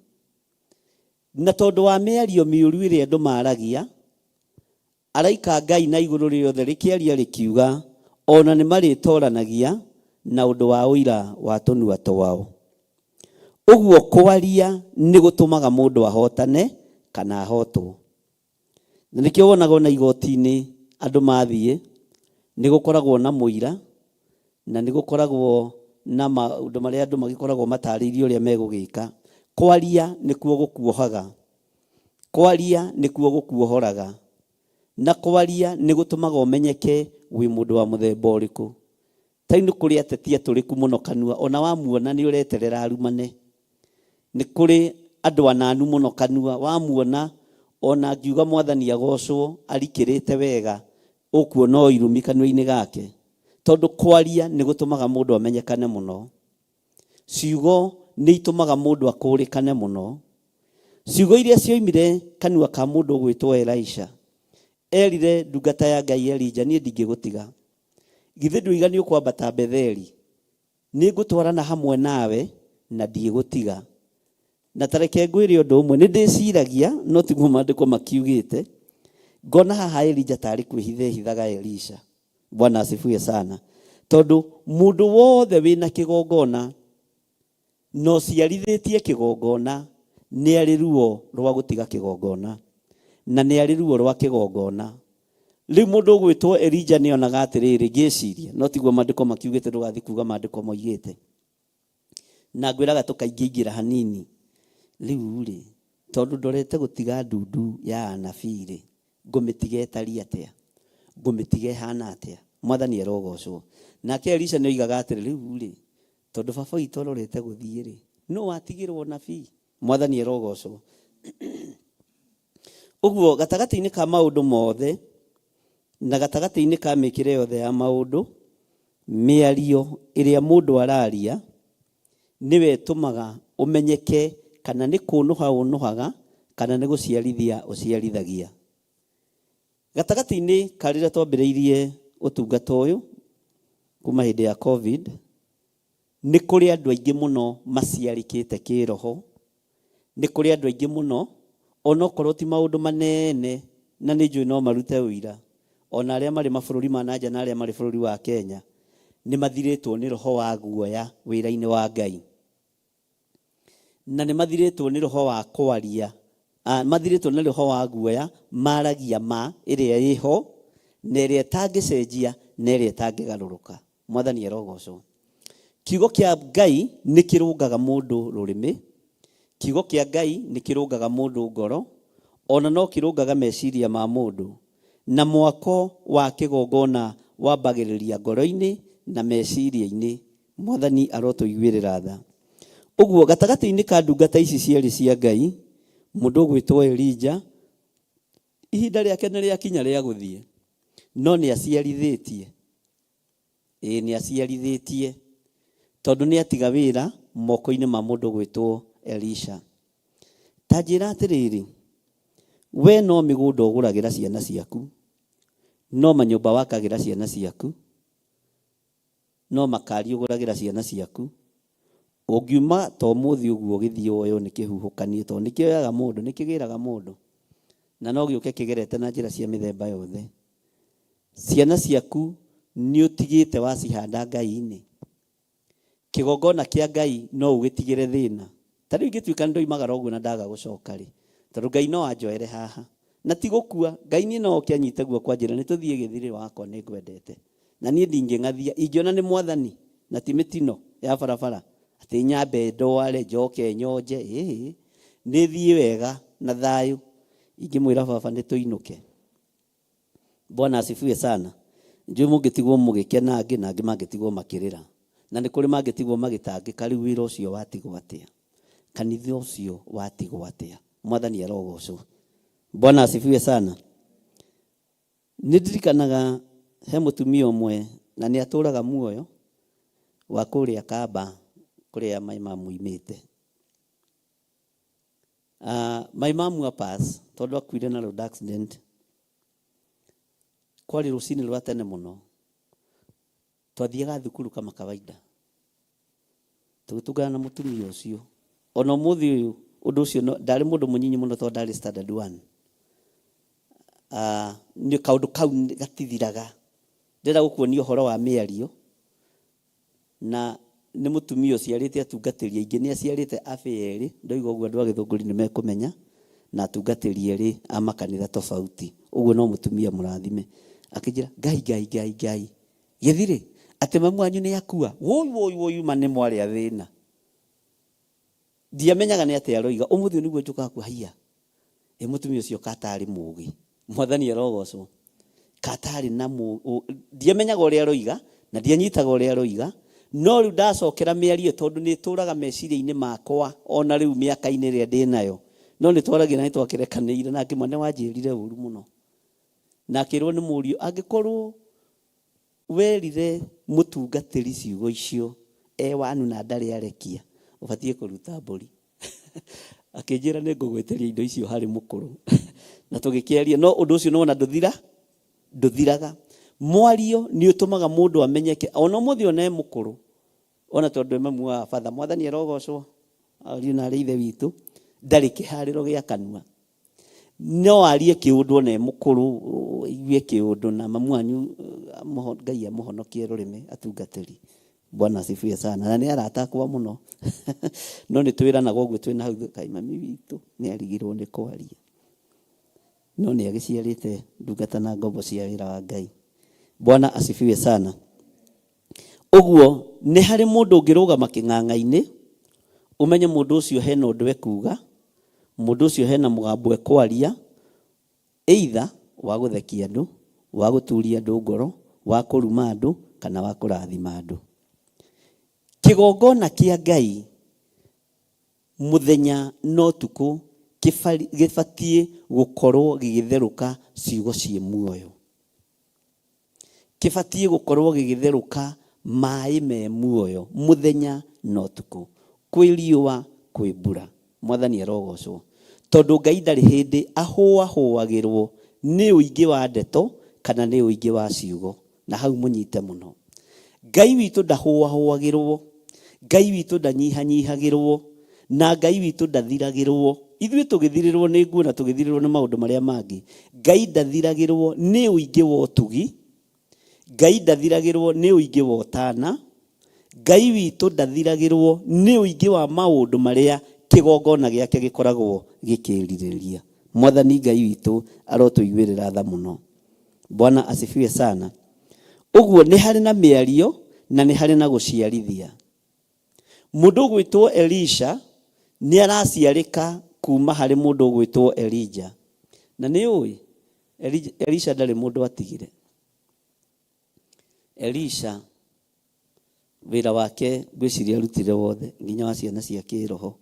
na tondũ wa mĩario mĩũru ĩrĩa andũ maragia, araika Ngai na igũrũ rĩothe rĩkĩaria rĩkiuga ona nĩ marĩtoranagia na ũndũ wa ũira wa tũnua twao. Ũguo kwaria nĩ gũtũmaga mũndũ ahotane kana ahotwo. Na nĩkĩo wonaga na igoti-inĩ andũ mathiĩ nĩ gũkoragwo na mũira, na nĩ gũkoragwo na maũndũ marĩa andũ magĩkoragwo matarĩirio ũrĩa megũgĩka. Kwaria nĩkuo gũkuohaga, kwaria nĩkuo gũkuohoraga, na kwaria nĩ gũtũmaga ũmenyeke wĩ mũndũ wa mũthemba ũrĩkũ. Ta nĩ kũrĩ ateti atũrĩku mũno kanua, ona wamuona nĩ ũreterera arumane. Nĩ kũrĩ andũ ananu mũno kanua, wamuona ona angiuga mwathani agocwo arikĩrĩte wega, ũkuona o irumi kanua-inĩ gake, tondũ kwaria nĩ gũtũmaga mũndũ amenyekane mũno. Ciugo nĩ itũmaga mũndũ akũrĩkane mũno. Ciugo iria cioimire kanua ka mũndũ ũgwĩtwo Elisha, erire ndungata ya Ngai Elija, niĩ ndingĩgũtiga, githĩ ndũiga nĩ ũkwambata Betheli, nĩ ngũtwarana hamwe nawe na ndigũtiga. Na tareke ngwĩre ũndũ ũmwe, nĩ ndĩciragia no tiguo maandĩko makiugĩte, ngona haha Elija tarĩ kwĩhitha hithaga Elisha. Bwana asifiwe sana. Tondũ mũndũ wothe wĩna kĩgongona no ciarithitie kigongona nĩ arĩ ruo rwa gũtiga kigongona na nĩ arĩ ruo rwa kigongona. Rĩu mũndũ ũgwĩtwo Elija nĩ onaga atĩrĩrĩ, ngĩciria no tiguo maandĩko makiugĩte, ndũgathiĩ kuuga maandĩko moigĩte. Na ngwĩraga tũkaingĩingĩra hanini. Rĩu rĩ, tondũ ndorete gũtiga ndundu ya anabii rĩ, ngũmĩtiga ĩtariĩ atĩa? Ngũmĩtiga ĩhana atĩa? Mwathani arogocwo. Nake Elisha nĩ oigaga atĩrĩ, rĩu rĩ, tondũ baba witũ arorete gũthiĩ rĩ, no watigĩrwo nabii? Mwathani arogocwo. Ũguo gatagatĩ-inĩ ka maũndũ mothe na gatagatĩ-inĩ ka mĩkĩre yothe ya maũndũ, mĩario ĩrĩa mũndũ araria nĩwe ĩtũmaga ũmenyeke kana nĩ kũnũha ũnũhaga kana nĩ gũciarithia ũciarithagia. Gatagatĩ-inĩ ka rĩrĩa twambĩrĩirie ũtungata ũyũ kuma hĩndĩ ya COVID, nĩ kũrĩ andũ aingĩ mũno maciarĩkĩte kĩroho, nĩ kũrĩ andũ aingĩ mũno onokorwo ti maũndũ manene na nĩ njũĩ no marute ũira, ona arĩa marĩ mabũrũri ma nanja na arĩa marĩ bũrũri wa Kenya nĩ mathirĩtwo nĩ roho wa guoya wĩra-inĩ wa Ngai, na nĩ mathirĩtwo nĩ roho wa kwaria, mathirĩtwo nĩ roho wa guoya maragia ma ĩrĩa ĩho na ĩrĩa ĩtangĩcenjia na ĩrĩa ĩtangĩgarũrũka. Mwathani arogocwo. Kiugo kĩa Ngai nĩ kĩrũngaga mũndũ rũrĩmĩ, kiugo kĩa Ngai nĩ kĩrũngaga mũndũ ngoro, ona no kĩrũngaga meciria ma mũndũ, na mwako wa kĩgongona wambagĩrĩria ngoro-inĩ na meciria-inĩ. Mwathani arotũiguĩrĩra tha. Ũguo gatagatĩ-inĩ ka ndungata ici cierĩ cia Ngai, mũndũ ũgwĩtwo Elija, ihinda rĩake nĩ rĩakinya rĩa gũthiĩ, no nĩ aciarithĩtie. Nĩ aciarithĩtie tondũ nĩ atiga wĩra moko-inĩ ma mũndũ ũgwĩtwo Elisha. Ta njĩra atĩrĩrĩ, we no mĩgũnda ũgũragĩra ciana ciaku, no manyũmba wakagĩra ciana ciaku, no makari ũgũragĩra ciana ciaku. Ũngiuma ta ũmũthĩ ũguo ũgĩthiĩ woywo nĩ kĩhuhũkanio, tondũ nĩkĩoyaga mũndũ, nĩkĩgĩraga mũndũ, na no gĩũke kĩgerete na njĩra cia mĩthemba yothe. Ciana ciaku nĩ ũtigĩte wacihanda Ngai-inĩ. Kĩgongona kĩa Ngai no ũgĩtigĩre thĩna. Ta rĩu ingĩtuĩka ndoimagara ũguo na ndaga gũcoka rĩ, tondũ Ngai no anjoere haha na ti gũkua. Ngai nĩ no kĩanyite guo kwa njĩra, nĩ tũthiĩ gĩthirĩ wakwa nĩ ngwendete, na niĩ ndingĩng'athia. Ingĩona nĩ Mwathani na ti mĩtino ya barabara, atĩ nyambe ndware njoke nyonje, nĩ thiĩ wega na thayũ, ingĩmwĩra baba nĩ tũinũke. Bwana asifiwe sana. Njũĩ mũngĩtigwo mũgĩkena, angĩ na angĩ mangĩtigwo makĩrĩra, na nĩ kũrĩ mangĩtigwo magĩtangĩka. Rĩu wĩra ũcio watigwo atĩa? Kanitha ũcio watigwo atĩa? Mwathani arogocwo. Bwana asifiwe sana. Nĩ ndirikanaga he mũtumia ũmwe na nĩ atũraga muoyo wa kũrĩa Kamba, kũrĩa maimamu imĩte. Maimamu apas tondũ akuire na road accident. Kwarĩ rũcinĩ rwa tene mũno, twathiaga thukuru kama kawaida, tũgĩtũngana na mũtumia ũcio. Ona ũmũthĩ ũyũ ũndũ ũcio ndarĩ mũndũ mũnyinyi mũno tondũ ndarĩ standard 1. Nĩ kaũndũ kau gatithiraga. Ndĩrenda gũkuonia ũhoro wa mĩario, na nĩ mũtumia ũciarĩte atungatĩri aingĩ. Nĩ aciarĩte abĩ erĩ, ndoiga ũguo andũ a Gĩthũngũri nĩ mekũmenya, na atungatĩri erĩ a makanitha tofauti. Ũguo no mũtumia mũrathime. Akĩnjĩra, Ngai gĩthirĩ atĩ mamu wanyu nĩ akua. Woi ma nĩ mwarĩ a thĩna. Ndiamenyaga nĩ atĩa aroiga. Ũmũthĩ nĩguo njũkaga kuhaiya. Mũtumia ũcio katarĩ mũũgĩ. Mwathani arogocwo. Katarĩ na ndiamenyaga ũrĩa aroiga na ndianyitaga ũrĩa aroiga, no rĩu ndacokera mĩario tondũ nĩ tũraga meciria-inĩ makwa ona rĩu mĩaka-inĩ ĩrĩa ndĩ nayo. No nĩ twaragia na nĩ twakĩrekanĩire, na ngĩmwa nĩ wanjĩrire ũru mũno. Na akĩrwo nĩ mũriũ, angĩkorwo werire mũtungatĩri ciugo icio wanu na ndarĩ arekia, ũbatiĩ kũruta mbũri. Akĩnjĩra nĩ ngũgweteria indo icio harĩ mũkũrũ. Na tũgĩkĩaria, no ũndũ ũcio nĩwona ndũthiraga. Mwario nĩ ũtũmaga mũndũ amenyeke. Ona ũmũthĩ ona mũkũrũ, ona tondũ mamu wa batha, Mwathani arogocwo, ariũ na arĩ ithe witũ, ndarĩ kĩharĩro gĩa kanua. No arie kĩũndũ ona mũkũrũ, igue kĩũndũ, na mamu wanyu Ngai amũhonokie rũrĩmĩ atungatĩri. Bwana asifiwe sana. Na nĩ aratakwa mũno. No nĩ twĩranaga ũguo twĩna hau kai mami witũ nĩ arigirwo nĩ kwaria. No nĩ agĩciarĩte ndungata na ngombo cia wĩra wa Ngai. Bwana asifiwe sana. Ũguo nĩ harĩ mũndũ ũngĩrũgama kĩng'ang'a-inĩ umenye mũndũ ũcio hena ũndũ ekuga, mũndũ ũcio hena mũgambo ekwaria, either wa gũthekia andũ, wa gũturia andũ ngoro, wa kũruma andũ kana wa kũrathima andũ. Kĩgongona kĩa Ngai mũthenya no tukũ gĩbatiĩ gũkorwo gĩgĩtherũka ciugo ciĩ muoyo. Kĩbatiĩ gũkorwo gĩgĩtherũka maĩ me muoyo mũthenya no tukũ. Kwĩ riũa kwĩ mbura. Mwathani arogocwo. Tondũ Ngai ndarĩ hĩndĩ ahũahũagĩrwo nĩ ũingĩ wa ndeto kana nĩ ũingĩ wa ciugo. Na hau mũnyite mũno. Ngai witũ ndahũahũagĩrwo. Ngai witũ ndanyihanyihagĩrwo. Na Ngai witũ ndathiragĩrwo. Ithuĩ tũgĩthirĩrwo nĩ nguo na tũgĩthirĩrwo nĩ maũndũ marĩa mangĩ. Ngai ndathiragĩrwo nĩ ũingĩ wa ũtugi. Ngai ndathiragĩrwo nĩ ũingĩ wa ũtana. Ngai witũ ndathiragĩrwo nĩ ũingĩ wa maũndũ marĩa kĩgongona gĩake gĩkoragwo gĩkĩrirĩria. Mwathani Ngai witũ arotũiguĩrĩra tha mũno. Bwana asifiwe sana. Ũguo nĩ harĩ na mĩario na nĩ harĩ na gũciarithia. Mũndũ ũgwĩtwo Elisha nĩ araciarĩka kuma harĩ mũndũ ũgwĩtwo Elijah. Na nĩ ũĩ Elisha ndarĩ mũndũ atigire. Elisha wĩra wake gwĩciria arutire wothe nginya wa ciana cia kĩroho.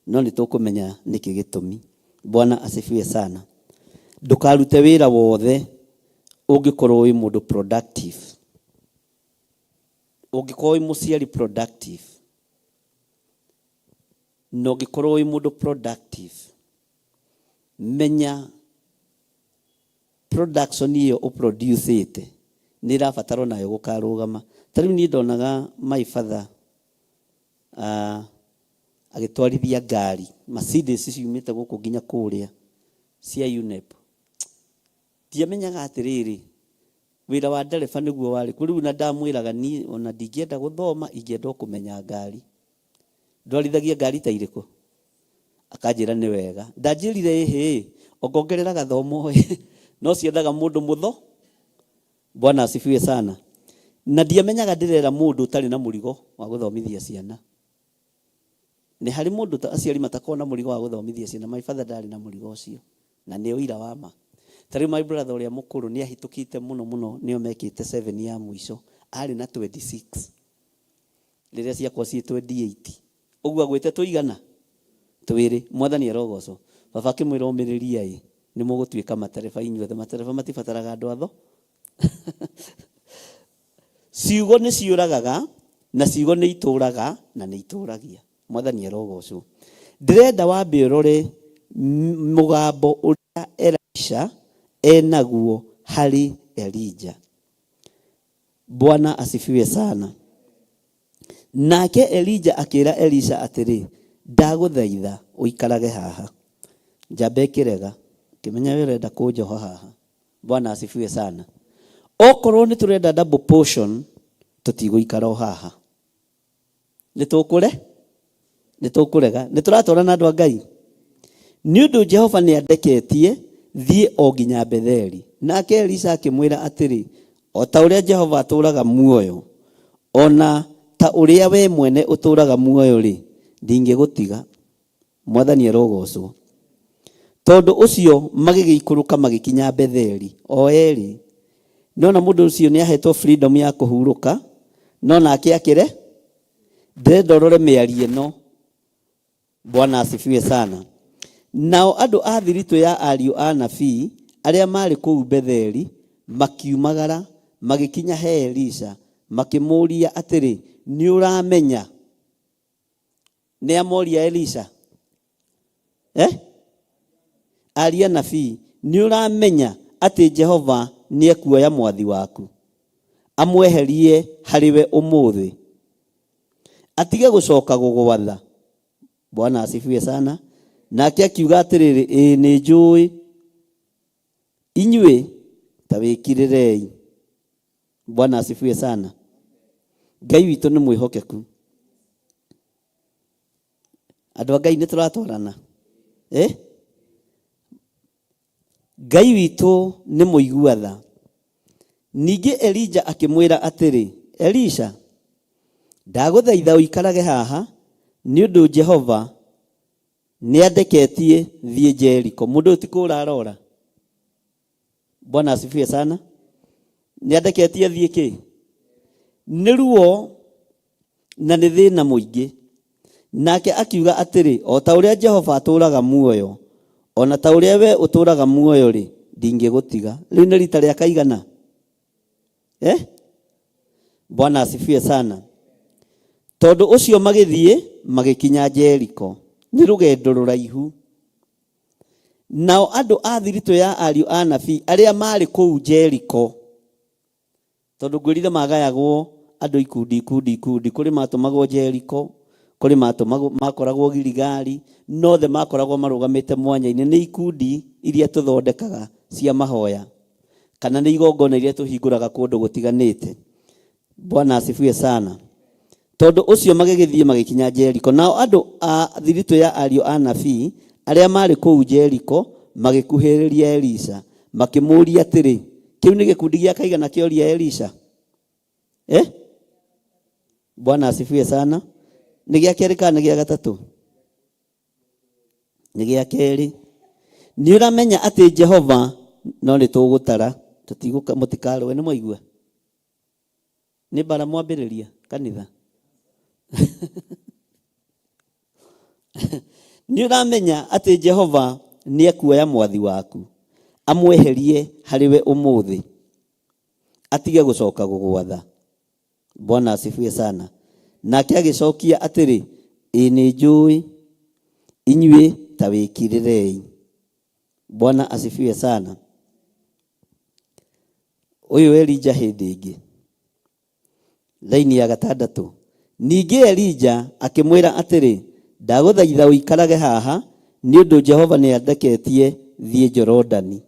No nĩ tũkũmenya nĩkĩ gĩtũmi. Bwana asifiwe sana. Ndũkarute wĩra wothe ũngĩkorwo wĩ mũndũ productive. Ũngĩkorwo wĩ mũciari productive. No ũngĩkorwo wĩ mũndũ productive. Menya production iyo ũproducĩte nĩ ĩrabatarwo nayo gũkarũgama. Tarĩu niĩ ndonaga my father agĩtwarithia ngari Mercedes ciumĩte gũkũ nginya kũrĩa cia UNEP. Ndiamenyaga atĩrĩrĩ wĩra wa ndereba nĩguo warĩ. Kũrĩu na ndamwĩraga niĩ ona ndingĩenda gũthoma, ingĩenda kũmenya ngari. Ndwarithagia ngari ta irĩkũ? Akanjĩra nĩ wega. Ndanjĩrire ĩhĩ ongongerera gathomo no ciendaga mũndũ mũtho. Bwana asifiwe sana. Na ndiamenyaga ndĩrera mũndũ ũtarĩ na mũrigo wa gũthomithia ciana. Nĩ harĩ mũndũ aciari matakorwo na mũrigo wa gũthomithia ciana. My father ndarĩ na mũrigo ũcio. Na nĩ ũira wa ma. Tarĩu my brother ũrĩa mũkũrũ nĩ ahĩtũkĩte mũno nĩo mekĩte 7 ya mũico. Arĩ na 26. Rĩrĩa ciakwa ciĩ 28. Ũguo agwĩte tũigana? Twĩrĩ. Mwathani arogocwo. Baba akĩmwĩra ũmĩrĩria nĩ mũgũtuĩka matereba inyuothe. Matereba matibataraga andũ atho. Ciugo nĩ ciũragaga na ciugo nĩ itũraga na nĩ itũragia. Mwathani arogocwo. Ndĩrenda wambe ũrore mũgambo ũrĩa Elisha enaguo harĩ Elijah. Bwana asifiwe sana. Nake Elijah akĩra Elisha atĩrĩ, ndagũthaitha ũikarage haha. Njambe kĩrega kĩmenya wĩrenda kũnjoha haha. Bwana asifiwe sana. Okorwo nĩ tũrenda double portion tũtigũikara o haha. Nĩ tũkũrega. Nĩ tũratwarana andũ a Ngai. Nĩ ũndũ Jehova nĩ andeketie thiĩ o nginya Betheli. Nake Elisha akĩmwĩra atĩrĩ, o ta ũrĩa Jehova atũraga muoyo, ona ta ũrĩa we mwene ũtũraga muoyo rĩ, ndingĩgũtiga. Mwathani arogocwo. Tondũ ũcio magĩgĩikũrũka magĩkinya Betheli. O erĩ. Nona mũndũ ũcio nĩ ahetwo freedom ya kũhurũka. No nake akĩre. Ndĩrenda ũrore mĩario ĩno. Bwana asifiwe sana. Nao andũ a thiritũ ya ariũ a nabii arĩa marĩ kũu Betheli makiumagara magĩkinya he Elisha makĩmũria atĩrĩ, nĩ ũramenya? Nĩ amoria Elisha. Aria nabii, nĩ ũramenya atĩ Jehova nĩ ekuoya mwathi waku amweherie harĩwe ũmũthĩ, atige gũcoka gũgwatha. Bwana asifiwe sana. Nake akiuga atĩrĩrĩ, nĩ njũĩ. Inyuĩ ta wĩkirĩrei. Bwana asifiwe sana. Ngai witũ nĩ mwĩhokeku. Andũ a Ngai nĩ tũratwarana. Ngai witũ nĩ mũigua tha. Ningĩ Elija akĩmwĩra atĩrĩ, Elisha, ndagũthaitha ũikarage haha nĩ ũndũ Jehova nĩ andeketie thiĩ Jeriko. Mũndũ ti kũra arora. Bwana asifiwe sana. Nĩ andeketie thiĩ kĩ? Nĩ ruo na nĩ thĩna mũingĩ. Nake akiuga atĩrĩ, o ta ũrĩa Jehova atũũraga muoyo, ona ta ũrĩa we ũtũũraga muoyo rĩ, ndingĩgũtiga. Rĩu nĩ rita rĩa kaigana? Bwana asifiwe sana. Tondũ ũcio magĩthiĩ magĩkinya Jeriko. Nĩ rũgendo rũraihu. Nao andũ a thiritũ ya ariũ a anabii arĩa marĩ kũu Jeriko, tondũ ngwĩrire magayagwo andũ ikundi kũrĩ matũmagwo Jeriko, kũrĩ makoragwo Gilgali, nothe makoragwo marũgamĩte mwanya-inĩ. Nĩ ikundi iria tũthondekaga cia mahoya, kana nĩ igongona iria tũhingũraga kũndũ gũtiganĩte. Bwana asifiwe sana. Tondũ ũcio magĩgĩthiĩ magĩkinya Jeriko. Nao andũ a thiritũ ya ariũ a anabii arĩa marĩ kũu Jeriko magĩkuhĩrĩria Elisha, makĩmũria atĩrĩ, kĩu nĩ gĩkundi gĩa kaigana kĩoria Elisha? Bwana asifiwe sana. Nĩ gĩa kerĩ kana nĩ gĩa gatatũ? Nĩ gĩa kerĩ. Nĩ ũramenya atĩ Jehova no nĩ tũgũtara, mũtikarũe. Nĩ mwaigua? Nĩ bara mwambĩrĩria kanitha. Nĩ ũramenya atĩ Jehova nĩ ekuoya mwathi waku amweherie harĩ we ũmũthĩ, atige gũcoka gũgwatha. Bwana asifiwe sana. Nake agĩcokia atĩrĩ, ĩ nĩ njũĩ, inyuĩ ta wĩkirĩrei. Bwana asifiwe sana. Ũyũ Elija hĩndĩ ĩngĩ, laini ya gatandatũ. Ningĩ Elija akĩmwĩra atĩrĩ, ndagũthaitha ũikarage haha nĩ ũndũ Jehova nĩ andeketie thiĩ Jorodani.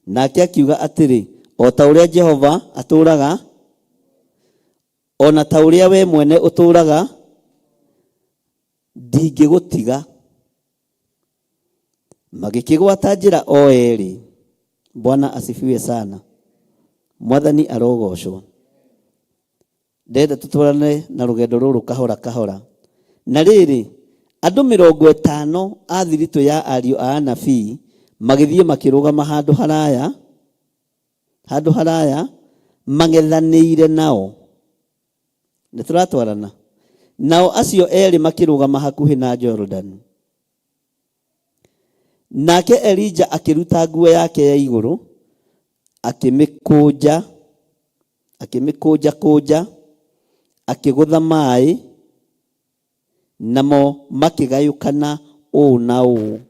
Nake akiuga atĩrĩ, o ta ũrĩa Jehova atũũraga, ona ta ũrĩa we mwene ũtũũraga, ndingĩgũtiga. Magĩkĩgwata njĩra o erĩ. Bwana asifiwe sana. Mwathani arogocwo. Ndenda tũtwarane na rũgendo rũrũ kahora kahora. Na rĩrĩ, andũ 50 a thiritũ ya ariũ a anabii magĩthiĩ makĩrũgama handũ haraya mang'ethanĩire nao. Nĩ tũratwarana. Nao acio erĩ makĩrũgama hakuhĩ na Jordan. Nake Elija akĩruta nguo yake ya igũrũ, akĩmĩkũnja, akĩgũtha maĩ, namo makĩgayũkana ũũ na ũũ.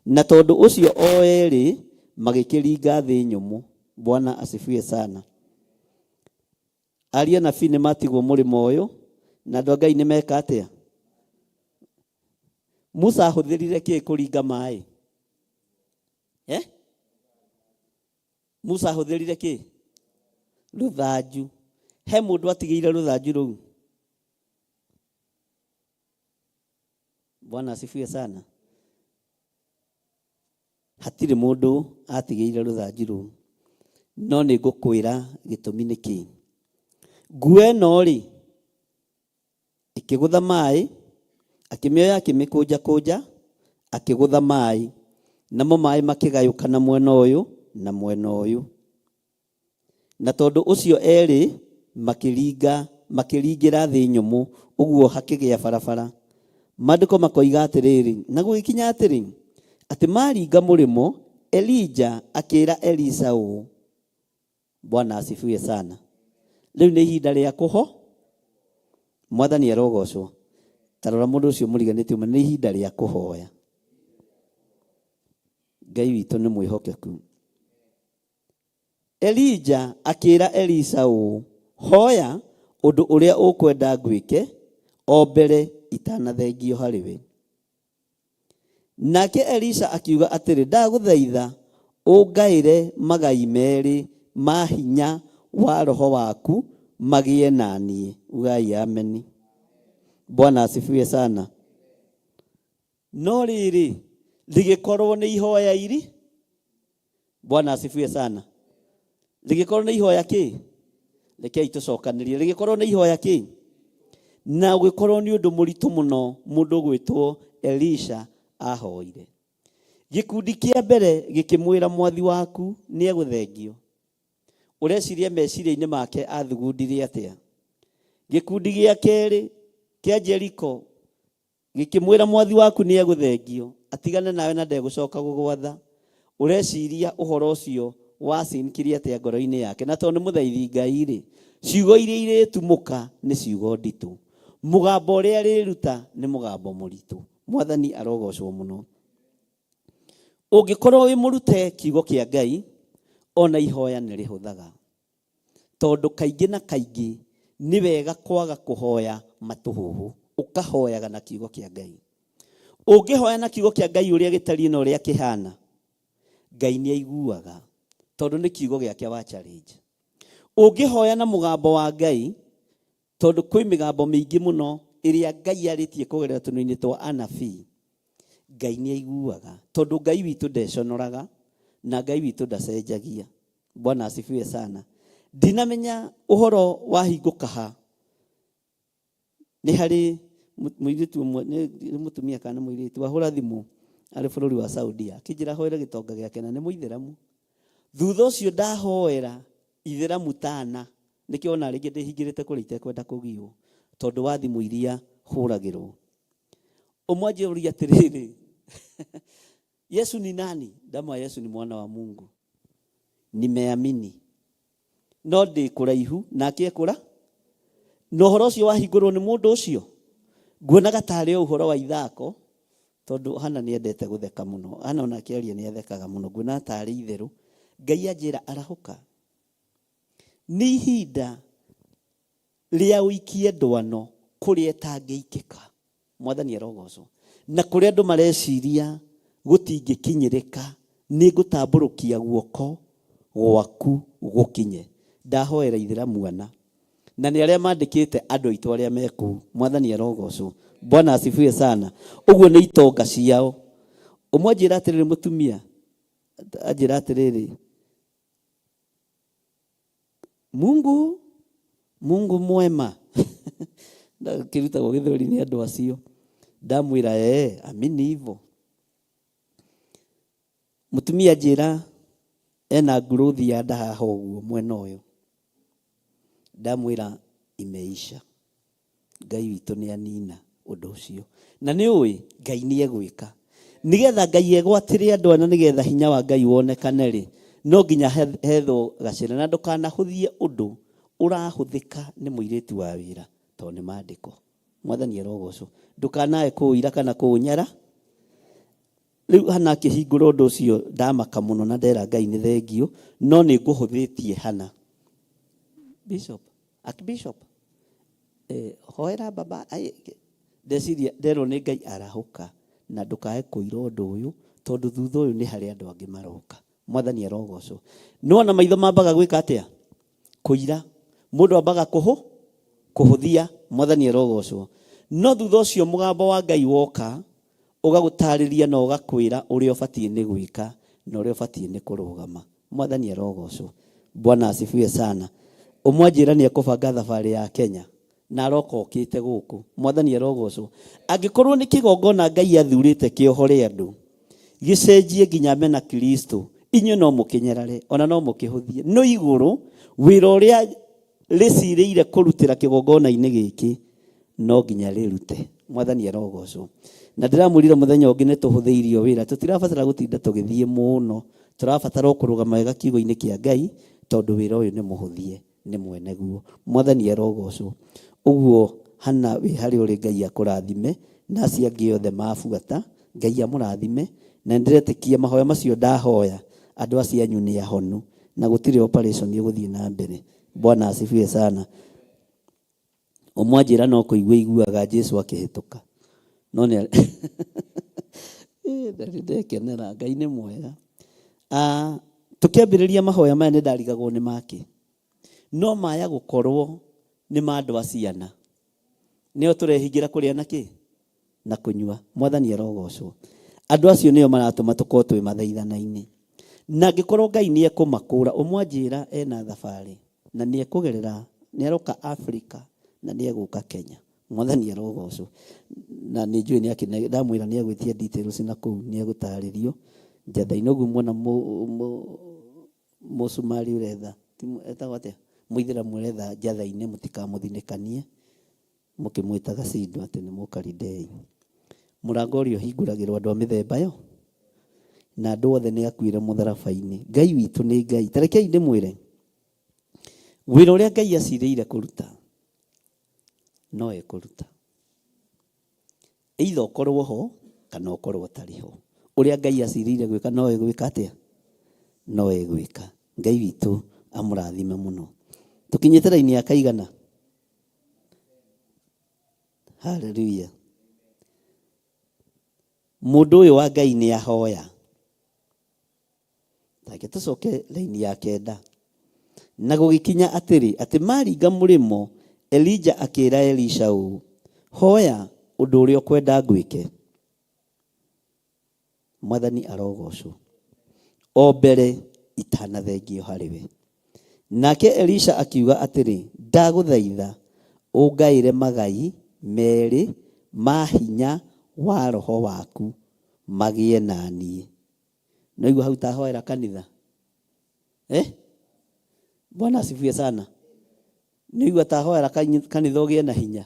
Na tondũ ũcio o erĩ magĩkĩringa thĩ nyũmũ. Bwana asifiwe sana. Ariũ anabii nĩ matigwo mũrĩmo ũyũ, na andũ a Ngai nĩ meka atĩa? Musa ahũthĩrire kĩ kũringa maĩ? Musa ahũthĩrire kĩ? Rũthanju. He mũndũ atigĩire rũthanju rũu? Bwana asifiwe sana. Hatirĩ mũndũ atigĩire rũthanju rũu. No nĩ ngũkwĩra gĩtũmi nĩ kĩ. Nguo ĩno rĩ, ĩkĩgũtha maĩ, akĩmĩoya akĩmĩkũnja, akĩgũtha maĩ, namo maĩ makĩgayũkana mwena ũyũ na mwena ũyũ. Na tondũ ũcio erĩ makĩringĩra thĩ nyũmũ, ũguo hakĩgĩa barabara. Maandĩko makoiga atĩrĩrĩ, na gũgĩkinya atĩrĩ, atĩ maringa mũrĩmo, Elija akĩĩra Elisha ũũ. Bwana asifiwe sana. Rĩu nĩ ihinda rĩa kũho. Mwathani arogocwo. Tarora mũndũ ũcio mũriganĩtie nĩ ihinda rĩa kũhoya. Ngai witũ nĩ mwĩhokeku. Elija akĩĩra Elisha ũũ, hoya ũndũ ũrĩa ũkwenda ngwĩke o mbere itanathengio harĩwe. Nake Elisha akiuga atĩrĩ, ndagũthaitha ũngaĩre magai merĩ ma hinya wa roho waku magie nanie. Ugai ameni. Bwana asifiwe sana. No riri ligikorwo ni ihoya iri. Bwana asifiwe sana. Ligikorwo ni ihoya ki? Rekei tucokanirie. Ligikorwo ni ihoya ki? Na gukorwo ni undu muritu muno mundu gwitwo Elisha ahoire. Gikundi kia mbere gikimwira mwathi waku ni eguthengio. Ureciria meciria-ini make athugundire atia? Gikundi gia keri kia Jeriko gikimwira mwathi waku ni eguthengio, atigane nawe na ndegucoka gugwatha. Ureciria uhoro ucio wacinkirie atia ngoro-ini yake? Na tondu muthaithi Ngai ri, ciugo iria iritumuka ni ciugo nditu, mugambo uria riruta ni mugambo muritu. Mwathani arogocwo muno. Ungikorwo wi murute kiugo kia Ngai, ona ihoya ni rihuthaga, tondu kaingi na kaingi ni wega kwaga kuhoya matuhuhu, ukahoyaga na kiugo kia Ngai. Ungihoya na kiugo kia Ngai uria gitari na uria kihana, Ngai ni aiguaga, tondu ni kiugo giake wa challenge. Ungihoya na mugambo wa Ngai, tondu kwi migambo mingi muno iria Ngai aritie kugerera tunini twa anabii, Ngai ni aiguaga, tondu Ngai witu ndeconoraga na Ngai witu ndacenjagia. Bwana asifiwe sana. Dinamenya uhoro wa hingukaha ni hari muiritu ni mutumia kana muiritu ahura thimu ari bururi wa Saudi akijira hoera gitonga giake na ni muitheramu. Thutha ucio ndahoera itheramu tana nikiona ringi ndihingirite kurite kwenda kugio tondu wa thimu iria huragirwo. Umwaje uri atiriri Yesu ni nani? Ndama Yesu ni mwana wa Mungu. Nimeamini. No ndi kuraihu nake ekura. No horo ucio wahingurwo ni mundu ucio. Nguonaga tari uhoro wa ithako, tondu hana ni endete gutheka muno. Hana ona kiaria ni athekaga muno. Nguona tari itheru. Ngai anjira arahuka. Ni ihinda ria wikie ndwano kuria etangiikika. Mwathani arogocwo. Na kuria andu mareciria gutingikinyirika, ni gutamburukia guoko gwaku gukinye. Ndahoera itheramu ana na ni aria mandikite andu aitu aria meku. Mwathani arogocwo. Bwana asifiwe sana. Uguo ni itonga ciao. Umwe njira atiriri mutumia ajira atiriri, Mungu mwema. Ndakiruta githori ni andu acio. Ndamwira amini hivyo. Mutumia njira ena nguruthi ya ndaha uguo mwena uyu. Ndamwira imeisha. Ngai witu ni anina undu ucio. Na ni uwi Ngai ni egwika. Nigetha Ngai egwatire andu ana nigetha hinya wa Ngai wonekane ri, no nginya hetho gacira na ndukanahuthie undu urahuthika ni muiritu wa wira, tondu ni maandiko. Mwathani arogocwo. Ndukanae kuira kana kunyara. Riu hana kihingura undu ucio ndamaka muno na ndera Ngai ni thengio, no ni nguhuthitie hana. Bishop, Archbishop, hoera baba ndeciria nderwo ni Ngai arahuka na ndukae kuira undu uyu, tondu thutha uyu ni hari andu angi maroka. Mwathani arogocwo. No na maitho mambaga gwika atia? Kuira. Mundu ambaga kuhuthia. Mwathani arogocwo. No thutha ucio mugambo wa Ngai woka ugagutariria na ugakwira uria ubatie ni gwika na uria ubatie ni kurugama. Mwathani arogocwo. Bwana asifiwe sana. Umwanjira ni akubanga thabari ya Kenya na aroka okite guku. Mwathani arogocwo. Angikorwo ni kigongona Ngai athurite kiohore andu, gicenjie nginya mena Kristo, inyu no mukinyerare ona no mukihuthie. No iguru wira uria riciriire kurutira kigongona-ini giki no nginya rirute. Mwathani arogocwo. Na ndiramurira muthenya ungi ni tuhuthiirio wira, tutirabatara gutinda tugithie muno, turabatara kurugama wega kiugo-ini kia Ngai tondu wira uyu ni muhuthie, ni mwene guo. Mwathani arogocwo. Uguo hana wi hari uri Ngai akurathime na acia angi othe mabuata. Ngai amurathime na ndiretikia mahoya macio ndahoya andu acia anyu ni ahonu na gutire operation iguthie na mbere. Bwana asifiwe sana. Umwanjira no kuigua iguaga Jesu akihituka. No ni ndikenera Ngai ni mwega. Tukiambiriria mahoya maya ni ndarigagwo ni make. No maya gukorwo nĩ mandũ a ciana nĩo tũrehingira kũrĩa na kĩ na kũnyua. Mwathani arogocwo. Andũ acio nĩo maratũma tũkorwo twĩ mathaithana-inĩ, na angĩkorwo Ngai nĩ ekũmakũra, ũmwanjĩra ena thabarĩ na nĩ ekũgerera, nĩ aroka Afrika na nĩ egũka Kenya. Mwathani arogocwo. Na nĩ njũĩ nĩ ndamwĩra nĩ egwĩtia details na kũu nĩ egũtarĩrio njatha-inĩ. Ũguo muona mũcumari ũretha etagwo atĩa, mũithĩramu ũretha njatha-inĩ, mũtikamũthinĩkanie mũkĩmwĩtaga Sidũ atĩ nĩ mũkaridei. Mũrango ũrĩa ũhingũragĩrwo andũ a mĩthemba yo, na andũ othe nĩ akuire mũtharaba-inĩ. Ngai witũ nĩ Ngai. Tarekei ndĩmwĩre wĩra ũrĩa Ngai acirĩire kũruta no ekũruta, either ũkorwo ho kana ũkorwo ũtarĩ ho. Ũrĩa Ngai acirĩire gwĩka no egwĩka atĩa, no egwĩka. Ngai witũ amũrathime mũno. Tũkinyĩte raini ya kaigana? Haleluya. Mũndũ ũyũ wa Ngai nĩ ahoya. Take tũcoke raini ya kenda. Na gũgĩkinya atĩrĩ, atĩ maringa mũrĩmo, Elija akĩra Elisha ũũ, hoya ũndũ ũrĩa ũkwenda ngwĩke. Mwathani arogocwo. O mbere itanathengio harĩwe. Nake Elisha akiuga atĩrĩ, ndagũthaitha ũngaĩre magai merĩ ma hinya wa roho waku magĩe na niĩ. Noigua hau ta hoera kanitha. Bwana asifiwe sana. Noigua ta hoera kanitha ũgĩe na hinya.